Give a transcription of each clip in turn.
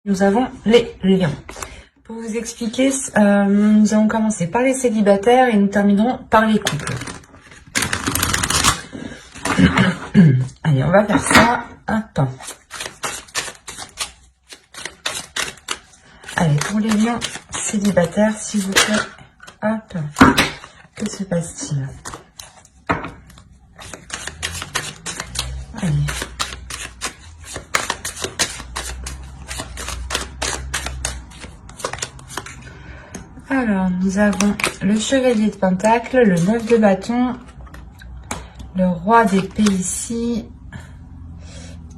Nous avons les lions. Pour vous expliquer, nous allons commencer par les célibataires et nous terminerons par les couples. Allez, on va faire ça. Hop. Allez, pour les lions célibataires, s'il vous plaît. Hop. Que se passe-t-il? Allez. Alors, nous avons le chevalier de pentacle, le 9 de bâton, le roi d'épée ici,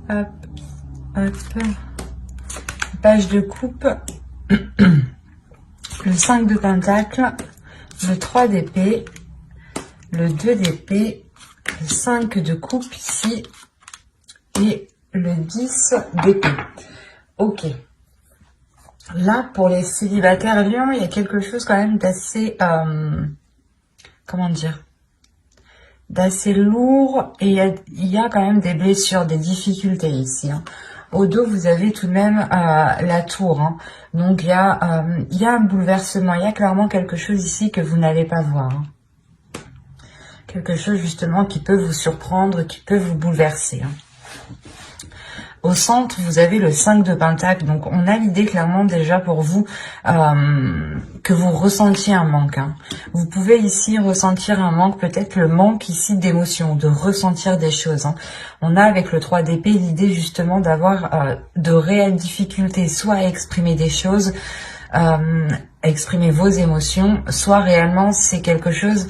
hop, hop, page de coupe, le 5 de pentacle, le 3 d'épée, le 2 d'épée, le 5 de coupe ici, et le 10 d'épée. Ok. Là, pour les célibataires lions, il y a quelque chose quand même d'assez, comment dire, d'assez lourd, et il y a quand même des blessures, des difficultés ici. Hein. Au dos, vous avez tout de même la tour. Hein. Donc, il y a un bouleversement, il y a clairement quelque chose ici que vous n'allez pas voir. Hein. Quelque chose justement qui peut vous surprendre, qui peut vous bouleverser. Hein. Au centre, vous avez le 5 de pentacle. Donc, on a l'idée clairement déjà pour vous que vous ressentiez un manque. Hein. Vous pouvez ici ressentir un manque, peut-être le manque ici d'émotion, de ressentir des choses. Hein. On a avec le 3 d'épée l'idée justement d'avoir de réelles difficultés, soit à exprimer des choses, à exprimer vos émotions, soit réellement c'est quelque chose...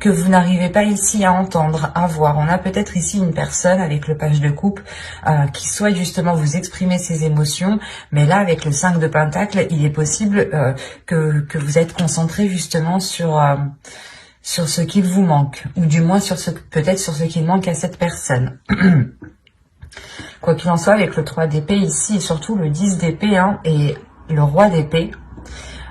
que vous n'arrivez pas ici à entendre, à voir. On a peut-être ici une personne avec le page de coupe qui souhaite justement vous exprimer ses émotions, mais là avec le 5 de pentacle, il est possible que vous êtes concentré justement sur ce qu'il vous manque, ou du moins sur peut-être sur ce qu'il manque à cette personne. Quoi qu'il en soit, avec le 3 d'épée ici, et surtout le 10 d'épée hein, et le roi d'épée,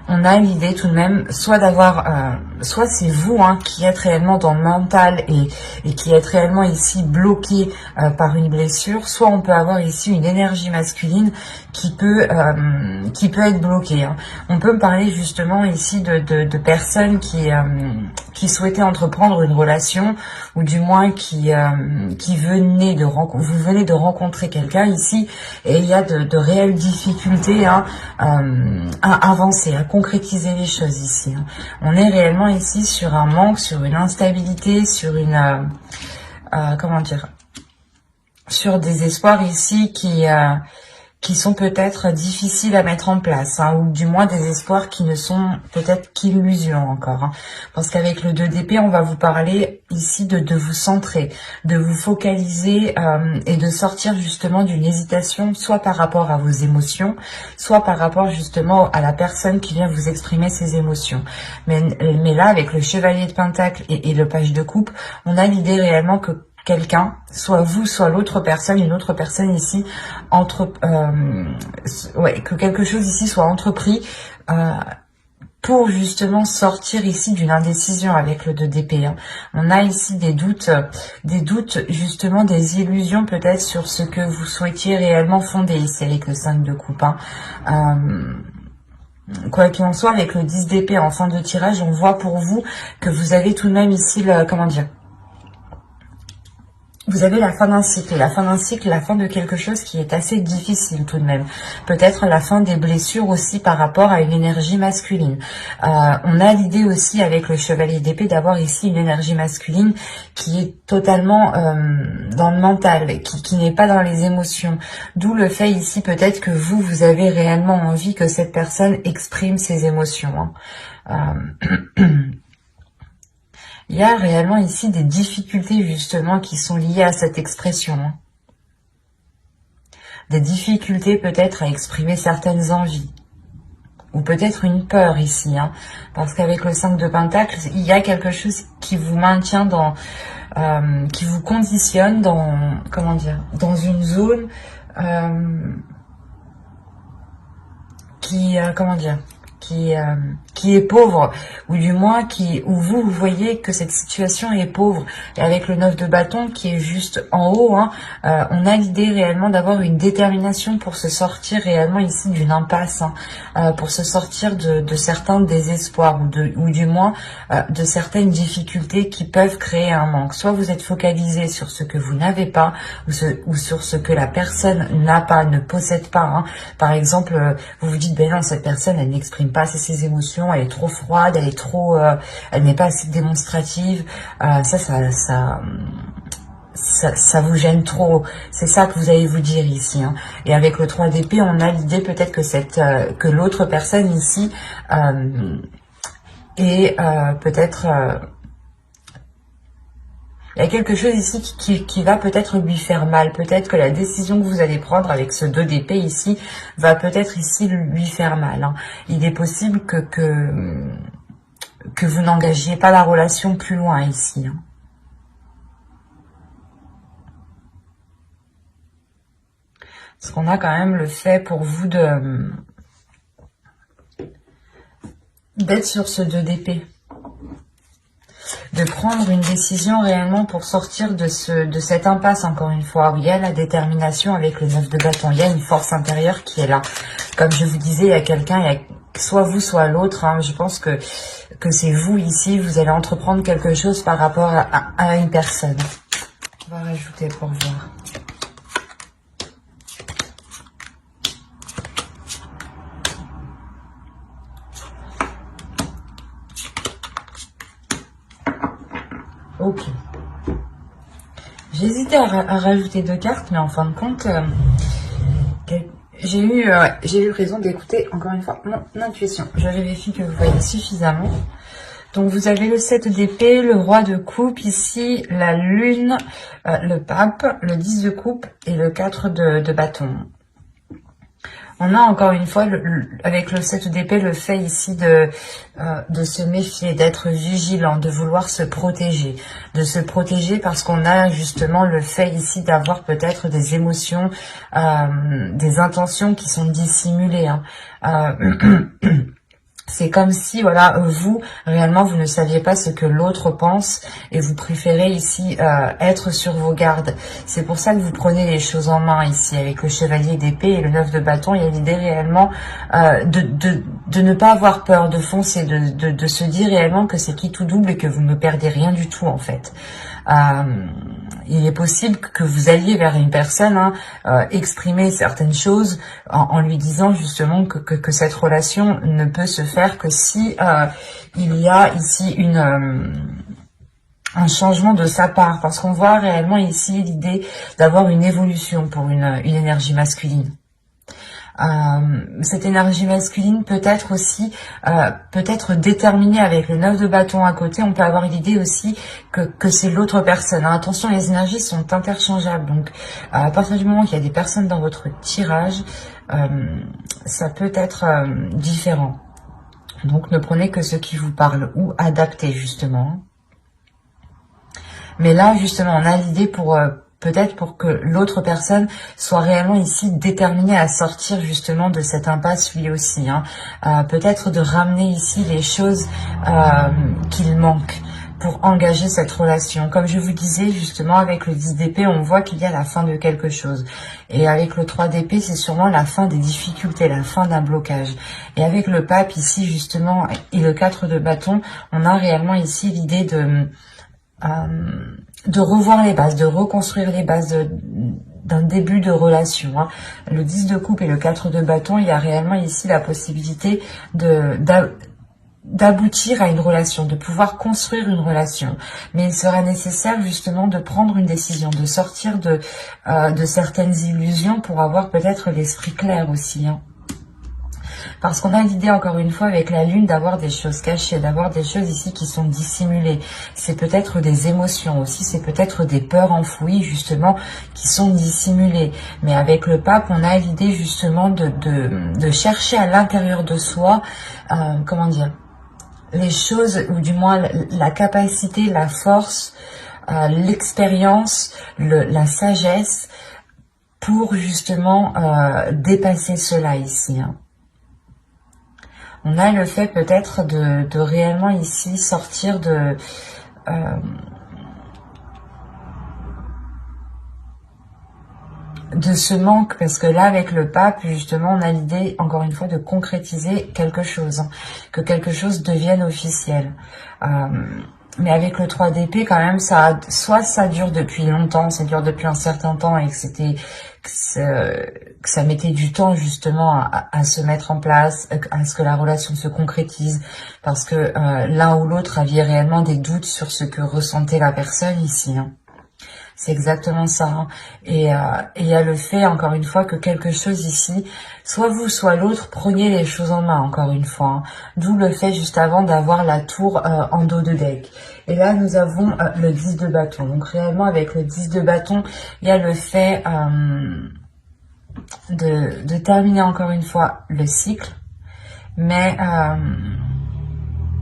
on a l'idée tout de même, soit d'avoir, soit c'est vous hein, qui êtes réellement dans le mental et qui êtes réellement ici bloqué par une blessure, soit on peut avoir ici une énergie masculine qui peut être bloquée. Hein. On peut me parler justement ici de personnes qui souhaitaient entreprendre une relation, ou du moins qui venaient vous venez de rencontrer quelqu'un ici, et il y a de réelles difficultés hein, à avancer, à concrétiser les choses ici. Hein. On est réellement ici sur un manque, sur une instabilité, sur une comment dire, sur des espoirs ici qui sont peut-être difficiles à mettre en place, hein, ou du moins des espoirs qui ne sont peut-être qu'illusions encore. Hein, parce qu'avec le 2 d'épée, on va vous parler ici de vous centrer, de vous focaliser et de sortir justement d'une hésitation, soit par rapport à vos émotions, soit par rapport justement à la personne qui vient vous exprimer ses émotions. Mais là, avec le chevalier de pentacle et le page de coupe, on a l'idée réellement que quelqu'un, soit vous, soit l'autre personne, une autre personne ici, que quelque chose ici soit entrepris pour justement sortir ici d'une indécision avec le 2 d'épée. Hein. On a ici des doutes justement, des illusions peut-être sur ce que vous souhaitiez réellement fonder ici avec le 5 de coupe. Hein. Quoi qu'il en soit, avec le 10 d'épée en fin de tirage, on voit pour vous que vous avez tout de même ici le, comment dire, vous avez la fin d'un cycle, la fin de quelque chose qui est assez difficile tout de même. Peut-être la fin des blessures aussi par rapport à une énergie masculine. On a l'idée aussi avec le chevalier d'épée d'avoir ici une énergie masculine qui est totalement dans le mental, qui n'est pas dans les émotions. D'où le fait ici peut-être que vous avez réellement envie que cette personne exprime ses émotions. Hein. Il y a réellement ici des difficultés justement qui sont liées à cette expression. Hein. Des difficultés peut-être à exprimer certaines envies. Ou peut-être une peur ici. Hein. Parce qu'avec le 5 de pentacle, il y a quelque chose qui vous maintient dans... qui vous conditionne dans... Comment dire, dans une zone qui... comment dire, qui qui est pauvre, ou du moins où vous voyez que cette situation est pauvre. Et avec le 9 de bâton qui est juste en haut, hein, on a l'idée réellement d'avoir une détermination pour se sortir réellement ici d'une impasse, hein, pour se sortir de certains désespoirs, ou du moins de certaines difficultés qui peuvent créer un manque. Soit vous êtes focalisé sur ce que vous n'avez pas, ou sur ce que la personne n'a pas, ne possède pas, hein. Par exemple, vous vous dites, ben non, cette personne, elle n'exprime pas assez ses émotions, elle est trop froide, elle est trop, elle n'est pas assez démonstrative. Ça vous gêne trop. C'est ça que vous allez vous dire ici, hein. Et avec le 3 d'épée, on a l'idée peut-être que l'autre personne ici est peut-être... il y a quelque chose ici qui va peut-être lui faire mal. Peut-être que la décision que vous allez prendre avec ce 2 d'épée ici va peut-être ici lui faire mal, hein. Il est possible que vous n'engagiez pas la relation plus loin ici, hein. Parce qu'on a quand même le fait pour vous d'être sur ce 2 d'épée. De prendre une décision réellement pour sortir de cette impasse, encore une fois, où il y a la détermination avec le 9 de bâton. Il y a une force intérieure qui est là. Comme je vous disais, il y a quelqu'un, il y a soit vous, soit l'autre, hein. Je pense que c'est vous ici, vous allez entreprendre quelque chose par rapport à une personne. On va rajouter pour voir. Ok. J'hésitais à rajouter 2 cartes, mais en fin de compte, j'ai eu raison d'écouter encore une fois mon intuition. Je vérifie que vous voyez suffisamment. Donc vous avez le 7 d'épée, le roi de coupe ici, la lune, le pape, le 10 de coupe et le 4 de bâton. On a encore une fois, avec le 7 d'épée, le fait ici de se méfier, d'être vigilant, de vouloir se protéger. De se protéger parce qu'on a justement le fait ici d'avoir peut-être des émotions, des intentions qui sont dissimulées, hein. C'est comme si, voilà, vous, réellement, vous ne saviez pas ce que l'autre pense et vous préférez ici être sur vos gardes. C'est pour ça que vous prenez les choses en main ici avec le chevalier d'épée et le 9 de bâton. Il y a l'idée réellement de ne pas avoir peur, de foncer, de se dire réellement que c'est qui tout double et que vous ne perdez rien du tout en fait. Il est possible que vous alliez vers une personne, hein, exprimer certaines choses en lui disant justement que cette relation ne peut se faire que si il y a ici un changement de sa part, parce qu'on voit réellement ici l'idée d'avoir une évolution pour une énergie masculine. Cette énergie masculine peut être aussi peut-être déterminée avec le 9 de bâton à côté. On peut avoir l'idée aussi que c'est l'autre personne, hein. Attention, les énergies sont interchangeables, donc à partir du moment qu'il y a des personnes dans votre tirage, ça peut être différent. Donc ne prenez que ce qui vous parle ou adaptez justement. Mais là justement on a l'idée pour peut-être pour que l'autre personne soit réellement ici déterminée à sortir justement de cette impasse lui aussi, hein. Peut-être de ramener ici les choses qu'il manque pour engager cette relation. Comme je vous disais justement avec le 10 d'épée, on voit qu'il y a la fin de quelque chose. Et avec le 3 d'épée, c'est sûrement la fin des difficultés, la fin d'un blocage. Et avec le pape ici justement et le 4 de bâton, on a réellement ici l'idée de revoir les bases, de reconstruire les bases d'un début de relation, hein. Le 10 de coupe et le 4 de bâton, il y a réellement ici la possibilité d'aboutir à une relation, de pouvoir construire une relation. Mais il sera nécessaire justement de prendre une décision, de sortir de certaines illusions pour avoir peut-être l'esprit clair aussi, hein. Parce qu'on a l'idée, encore une fois, avec la lune, d'avoir des choses cachées, d'avoir des choses ici qui sont dissimulées. C'est peut-être des émotions aussi, c'est peut-être des peurs enfouies, justement, qui sont dissimulées. Mais avec le pape, on a l'idée, justement, de chercher à l'intérieur de soi, comment dire, les choses, ou du moins la capacité, la force, l'expérience, la sagesse, pour, justement, dépasser cela ici, hein. On a le fait peut-être de réellement ici sortir de ce manque, parce que là avec le pape justement on a l'idée encore une fois de concrétiser quelque chose, hein, que quelque chose devienne officiel. Mais avec le 3 d'épée quand même, soit ça dure depuis longtemps, ça dure depuis un certain temps et que ça mettait du temps justement à se mettre en place, à ce que la relation se concrétise, parce que l'un ou l'autre aviez réellement des doutes sur ce que ressentait la personne ici, hein. C'est exactement ça, hein. Et il y a le fait, encore une fois, que quelque chose ici, soit vous, soit l'autre, preniez les choses en main, encore une fois, hein. D'où le fait, juste avant, d'avoir la tour en dos de deck. Et là, nous avons le 10 de bâton. Donc, réellement, avec le 10 de bâton, il y a le fait de terminer, encore une fois, le cycle. Mais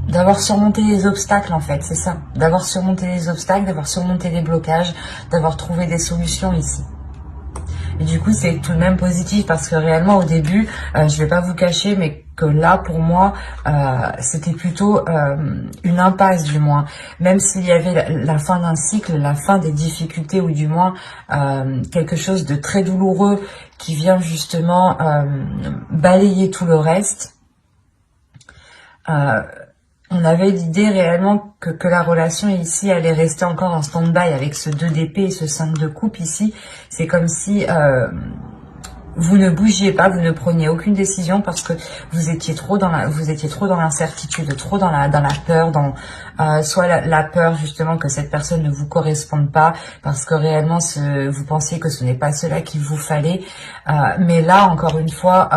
d'avoir surmonté les obstacles, en fait, c'est ça. D'avoir surmonté les obstacles, d'avoir surmonté les blocages, d'avoir trouvé des solutions ici. Et du coup, c'est tout de même positif parce que réellement, au début, je vais pas vous cacher, mais que là, pour moi, c'était plutôt une impasse, du moins. Même s'il y avait la fin d'un cycle, la fin des difficultés, ou du moins quelque chose de très douloureux qui vient justement balayer tout le reste. On avait l'idée réellement que la relation ici allait rester encore en stand-by avec ce 2 d'épée et ce 5 de coupe ici. C'est comme si vous ne bougiez pas, vous ne preniez aucune décision parce que vous étiez trop dans l'incertitude, trop dans la peur, soit la peur justement que cette personne ne vous corresponde pas parce que réellement vous pensiez que ce n'est pas cela qu'il vous fallait. Mais là, encore une fois,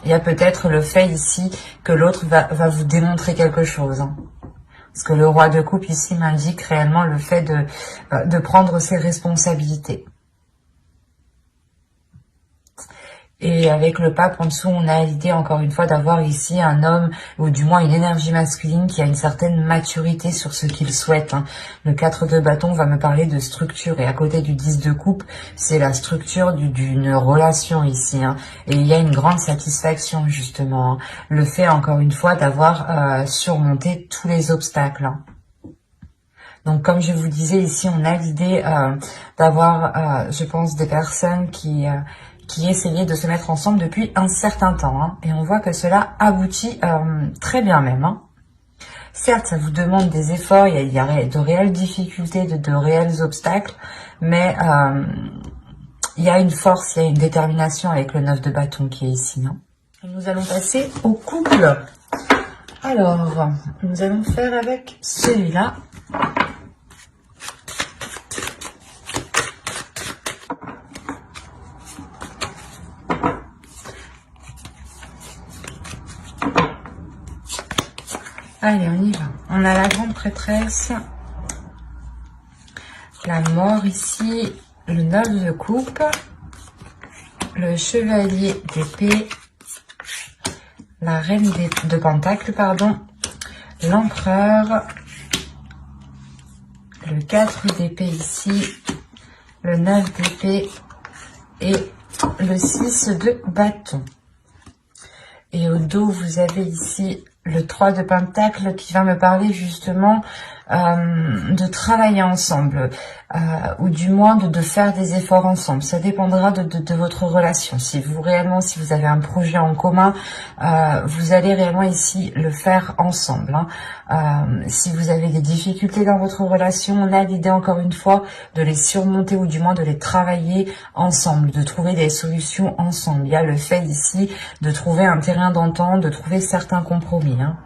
il y a peut-être le fait ici que l'autre va vous démontrer quelque chose, hein. Parce que le roi de coupe ici m'indique réellement le fait de prendre ses responsabilités. Et avec le pape en dessous, on a l'idée encore une fois d'avoir ici un homme, ou du moins une énergie masculine qui a une certaine maturité sur ce qu'il souhaite, hein. Le 4 de bâton va me parler de structure, et à côté du 10 de coupe, c'est la structure d'une relation ici, hein. Et il y a une grande satisfaction justement, hein. Le fait encore une fois d'avoir surmonté tous les obstacles, hein. Donc, comme je vous disais, ici, on a l'idée d'avoir, je pense, des personnes qui essayaient de se mettre ensemble depuis un certain temps, hein. Et on voit que cela aboutit très bien même, hein. Certes, ça vous demande des efforts, il y a de réelles difficultés, de réels obstacles, mais il y a une force, il y a une détermination avec le 9 de bâton qui est ici, hein. Et nous allons passer au couple. Alors, nous allons faire avec celui-là. Allez, on y va. On a la grande prêtresse, la mort ici, le 9 de coupe, le chevalier d'épée, la reine de pentacle, pardon, l'empereur, le 4 d'épée ici, le 9 d'épée et le 6 de bâton. Et au dos, vous avez ici le 3 de pentacle qui va me parler justement de travailler ensemble, ou du moins de faire des efforts ensemble. Ça dépendra de votre relation. Si vous avez un projet en commun, vous allez réellement ici le faire ensemble, hein. Si vous avez des difficultés dans votre relation, on a l'idée encore une fois de les surmonter, ou du moins de les travailler ensemble, de trouver des solutions ensemble. Il y a le fait ici de trouver un terrain d'entente, de trouver certains compromis, hein.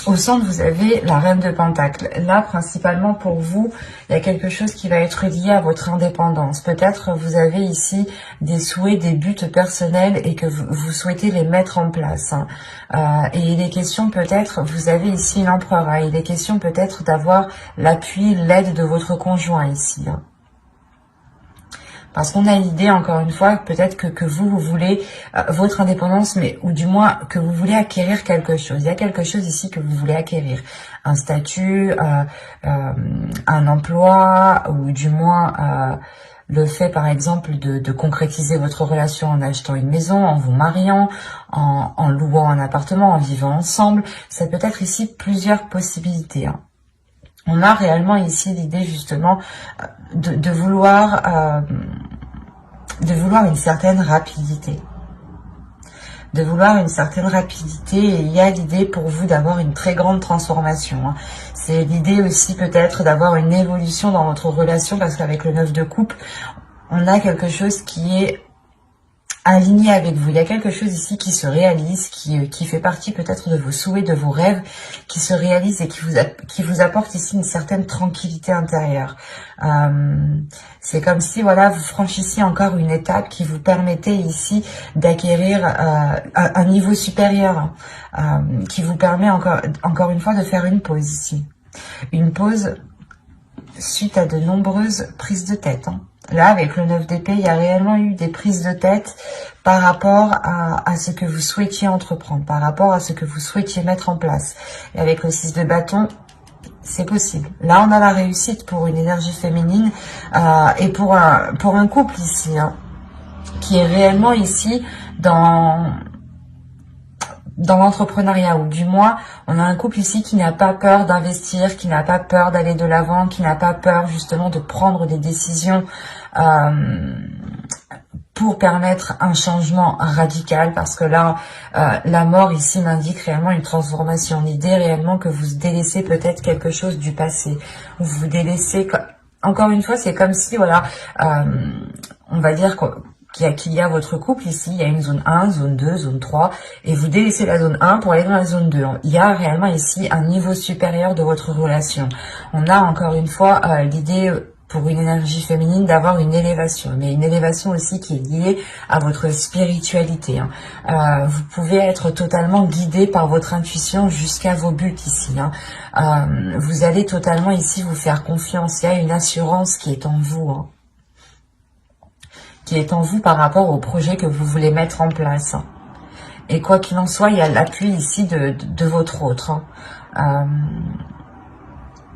Au centre, vous avez la reine de pentacle. Là, principalement pour vous, il y a quelque chose qui va être lié à votre indépendance. Peut-être vous avez ici des souhaits, des buts personnels et que vous souhaitez les mettre en place, hein. Et il est question peut-être, vous avez ici l'empereur, hein. Il est question peut-être d'avoir l'appui, l'aide de votre conjoint ici, hein. Parce qu'on a l'idée, encore une fois, peut-être que vous voulez votre indépendance, mais ou du moins que vous voulez acquérir quelque chose. Il y a quelque chose ici que vous voulez acquérir. Un statut, un emploi, ou du moins le fait par exemple de concrétiser votre relation en achetant une maison, en vous mariant, en louant un appartement, en vivant ensemble. Ça peut être ici plusieurs possibilités, hein. On a réellement ici l'idée justement de vouloir une certaine rapidité. De vouloir une certaine rapidité, et il y a l'idée pour vous d'avoir une très grande transformation, hein. C'est l'idée aussi peut-être d'avoir une évolution dans votre relation, parce qu'avec le 9 de coupe, on a quelque chose qui est aligné avec vous. Il y a quelque chose ici qui se réalise, qui fait partie peut-être de vos souhaits, de vos rêves, qui se réalise et qui vous apporte ici une certaine tranquillité intérieure. C'est comme si, voilà, vous franchissiez encore une étape qui vous permettait ici d'acquérir un niveau supérieur, qui vous permet encore une fois de faire une pause ici. Une pause suite à de nombreuses prises de tête, hein. Là, avec le 9 d'épée, il y a réellement eu des prises de tête par rapport à ce que vous souhaitiez entreprendre, par rapport à ce que vous souhaitiez mettre en place. Et avec le 6 de bâton, c'est possible. Là, on a la réussite pour une énergie féminine et pour un couple ici, hein, qui est réellement ici dans l'entrepreneuriat, ou du moins, on a un couple ici qui n'a pas peur d'investir, qui n'a pas peur d'aller de l'avant, qui n'a pas peur justement de prendre des décisions pour permettre un changement radical, parce que là, la mort ici m'indique réellement une transformation. L'idée réellement que vous délaissez peut-être quelque chose du passé, ou vous délaissez, encore une fois, c'est comme si, voilà, on va dire qu'il y a votre couple ici, il y a une zone 1, zone 2, zone 3, et vous délaissez la zone 1 pour aller dans la zone 2. Il y a réellement ici un niveau supérieur de votre relation. On a encore une fois l'idée pour une énergie féminine d'avoir une élévation, mais une élévation aussi qui est liée à votre spiritualité, hein. Vous pouvez être totalement guidé par votre intuition jusqu'à vos buts ici, hein. Vous allez totalement ici vous faire confiance. Il y a une assurance qui est en vous, hein, qui est en vous par rapport au projet que vous voulez mettre en place. Et quoi qu'il en soit, il y a l'appui ici de votre autre, hein.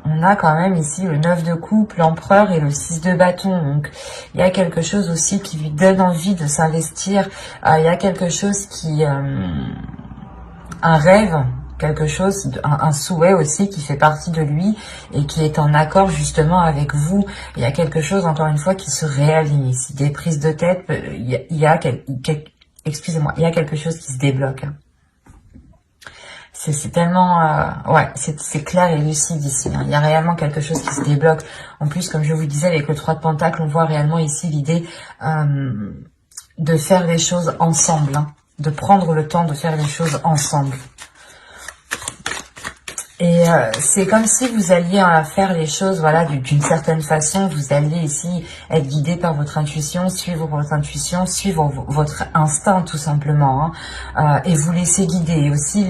On a quand même ici le 9 de coupe, l'empereur et le 6 de bâton. Donc, il y a quelque chose aussi qui lui donne envie de s'investir. Il y a quelque chose qui... un rêve, quelque chose, un souhait aussi qui fait partie de lui et qui est en accord justement avec vous. Il y a quelque chose, encore une fois, qui se réaligne ici. Des prises de tête, excusez-moi, il y a quelque chose qui se débloque. C'est tellement... ouais, c'est clair et lucide ici, hein. Il y a réellement quelque chose qui se débloque. En plus, comme je vous disais, avec le 3 de Pentacle, on voit réellement ici l'idée de faire les choses ensemble, hein, de prendre le temps de faire les choses ensemble. Et c'est comme si vous alliez faire les choses, voilà, d'une certaine façon. Vous alliez ici être guidé par votre intuition, suivre votre instinct tout simplement, hein, et vous laisser guider, et aussi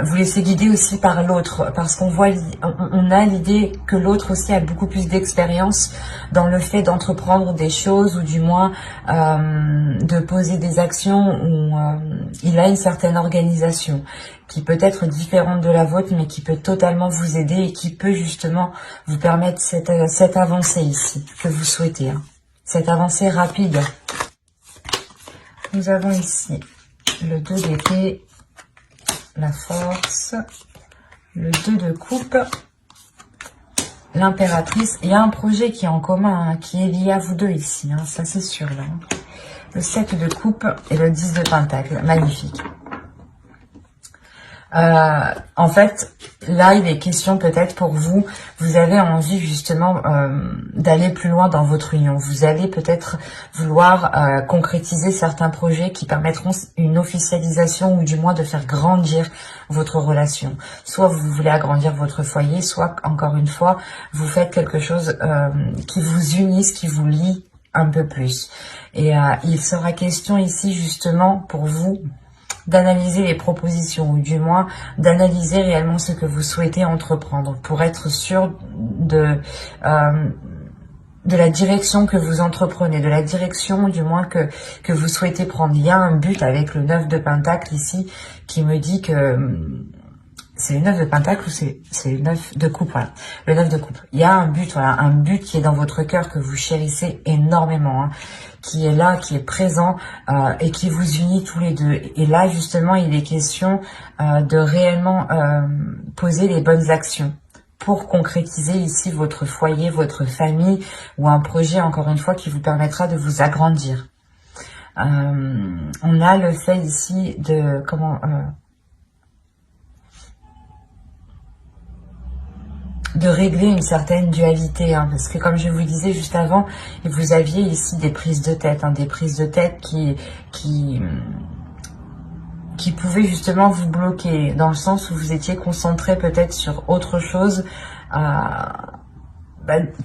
vous laisser guider aussi par l'autre, parce qu'on voit, on a l'idée que l'autre aussi a beaucoup plus d'expérience dans le fait d'entreprendre des choses, ou du moins de poser des actions, où il a une certaine organisation qui peut être différente de la vôtre, mais qui peut totalement vous aider et qui peut justement vous permettre cette avancée ici que vous souhaitez, hein, cette avancée rapide. Nous avons ici le 2 d'épée, la force, le 2 de coupe, l'impératrice. Il y a un projet qui est en commun, hein, qui est lié à vous deux ici, hein, ça c'est sûr là. Le 7 de coupe et le 10 de pentacle, magnifique. En fait, là, il est question peut-être pour vous, vous avez envie justement d'aller plus loin dans votre union. Vous allez peut-être vouloir concrétiser certains projets qui permettront une officialisation, ou du moins de faire grandir votre relation. Soit vous voulez agrandir votre foyer, soit, encore une fois, vous faites quelque chose qui vous unisse, qui vous lie un peu plus. Et il sera question ici justement pour vous d'analyser les propositions, ou du moins d'analyser réellement ce que vous souhaitez entreprendre, pour être sûr de la direction que vous entreprenez, de la direction du moins que vous souhaitez prendre. Il y a un but avec le 9 de Pentacle ici qui me dit que c'est le 9 de pentacle ou c'est le 9 de coupe, voilà. Le 9 de coupe. Il y a un but, voilà, un but qui est dans votre cœur, que vous chérissez énormément, hein, qui est là, qui est présent et qui vous unit tous les deux. Et là, justement, il est question de réellement poser les bonnes actions pour concrétiser ici votre foyer, votre famille ou un projet, encore une fois, qui vous permettra de vous agrandir. On a le fait ici de... de régler une certaine dualité, hein, parce que comme je vous disais juste avant, vous aviez ici des prises de tête, hein, des prises de tête qui pouvaient justement vous bloquer, dans le sens où vous étiez concentré peut-être sur autre chose,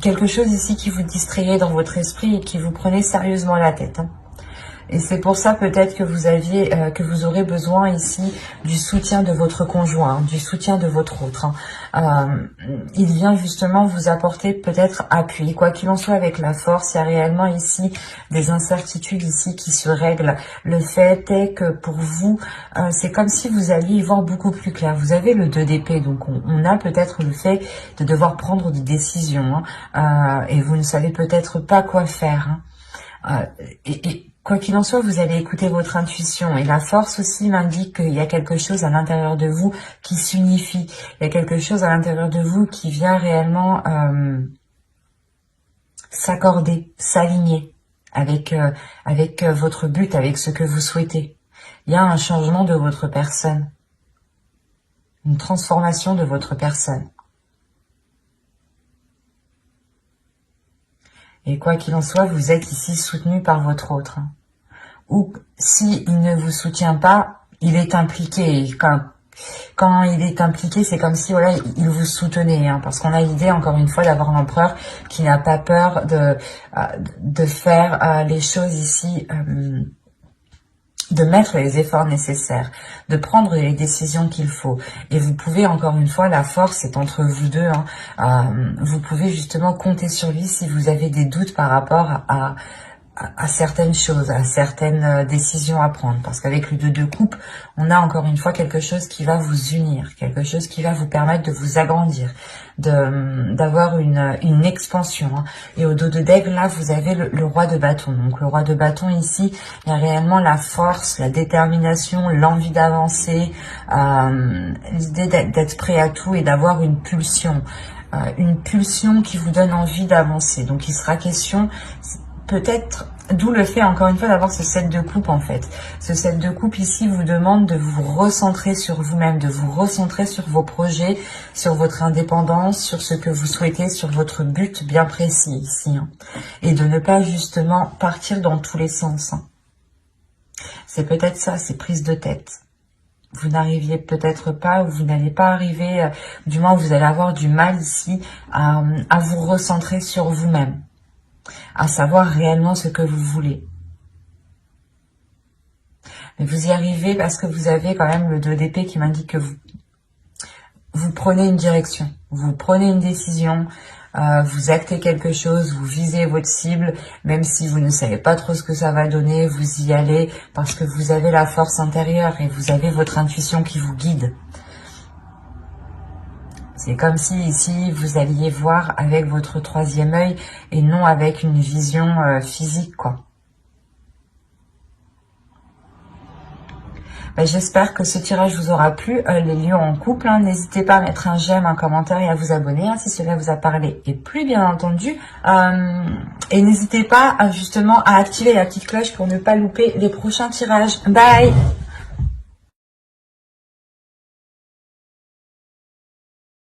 quelque chose ici qui vous distrayait dans votre esprit et qui vous prenait sérieusement la tête, hein. Et c'est pour ça peut-être que vous aurez besoin ici du soutien de votre conjoint, du soutien de votre autre, hein. Il vient justement vous apporter peut-être appui. Quoi qu'il en soit, avec la force, il y a réellement ici des incertitudes ici qui se règlent. Le fait est que pour vous, c'est comme si vous alliez y voir beaucoup plus clair. Vous avez le 2 d'épée, donc on a peut-être le fait de devoir prendre des décisions, hein, et vous ne savez peut-être pas quoi faire, hein. Quoi qu'il en soit, vous allez écouter votre intuition. Et la force aussi m'indique qu'il y a quelque chose à l'intérieur de vous qui s'unifie. Il y a quelque chose à l'intérieur de vous qui vient réellement s'accorder, s'aligner avec votre but, avec ce que vous souhaitez. Il y a un changement de votre personne. Une transformation de votre personne. Et quoi qu'il en soit, vous êtes ici soutenu par votre autre. Ou s'il ne vous soutient pas, il est impliqué. Et quand il est impliqué, c'est comme si voilà, il vous soutenait. Hein, parce qu'on a l'idée, encore une fois, d'avoir l'empereur qui n'a pas peur de faire les choses ici, de mettre les efforts nécessaires, de prendre les décisions qu'il faut. Et vous pouvez, encore une fois, la force est entre vous deux, hein, vous pouvez justement compter sur lui si vous avez des doutes par rapport à certaines choses, à certaines décisions à prendre. Parce qu'avec le 2 de coupe, on a encore une fois quelque chose qui va vous unir, quelque chose qui va vous permettre de vous agrandir, d'avoir une expansion, hein. Et au dos de d'aigle, là, vous avez le roi de bâton. Donc le roi de bâton ici, il y a réellement la force, la détermination, l'envie d'avancer, l'idée d'être prêt à tout et d'avoir une pulsion qui vous donne envie d'avancer. Donc il sera question peut-être, d'où le fait encore une fois d'avoir ce 7 de coupe en fait. Ce 7 de coupe ici vous demande de vous recentrer sur vous-même, de vous recentrer sur vos projets, sur votre indépendance, sur ce que vous souhaitez, sur votre but bien précis ici, hein. Et de ne pas justement partir dans tous les sens, hein. C'est peut-être ça, ces prises de tête. Vous n'arriviez peut-être pas, ou vous n'allez pas arriver, du moins vous allez avoir du mal ici à vous recentrer sur vous-même, à savoir réellement ce que vous voulez. Mais vous y arrivez parce que vous avez quand même le 2 d'épée qui m'indique que vous prenez une direction, vous prenez une décision, vous actez quelque chose, vous visez votre cible, même si vous ne savez pas trop ce que ça va donner, vous y allez parce que vous avez la force intérieure et vous avez votre intuition qui vous guide. C'est comme si ici vous alliez voir avec votre 3e œil et non avec une vision physique, quoi. J'espère que ce tirage vous aura plu, les lions en couple, hein. N'hésitez pas à mettre un j'aime, un commentaire et à vous abonner, hein, si cela vous a parlé et plu, bien entendu. Et n'hésitez pas justement à activer la petite cloche pour ne pas louper les prochains tirages. Bye!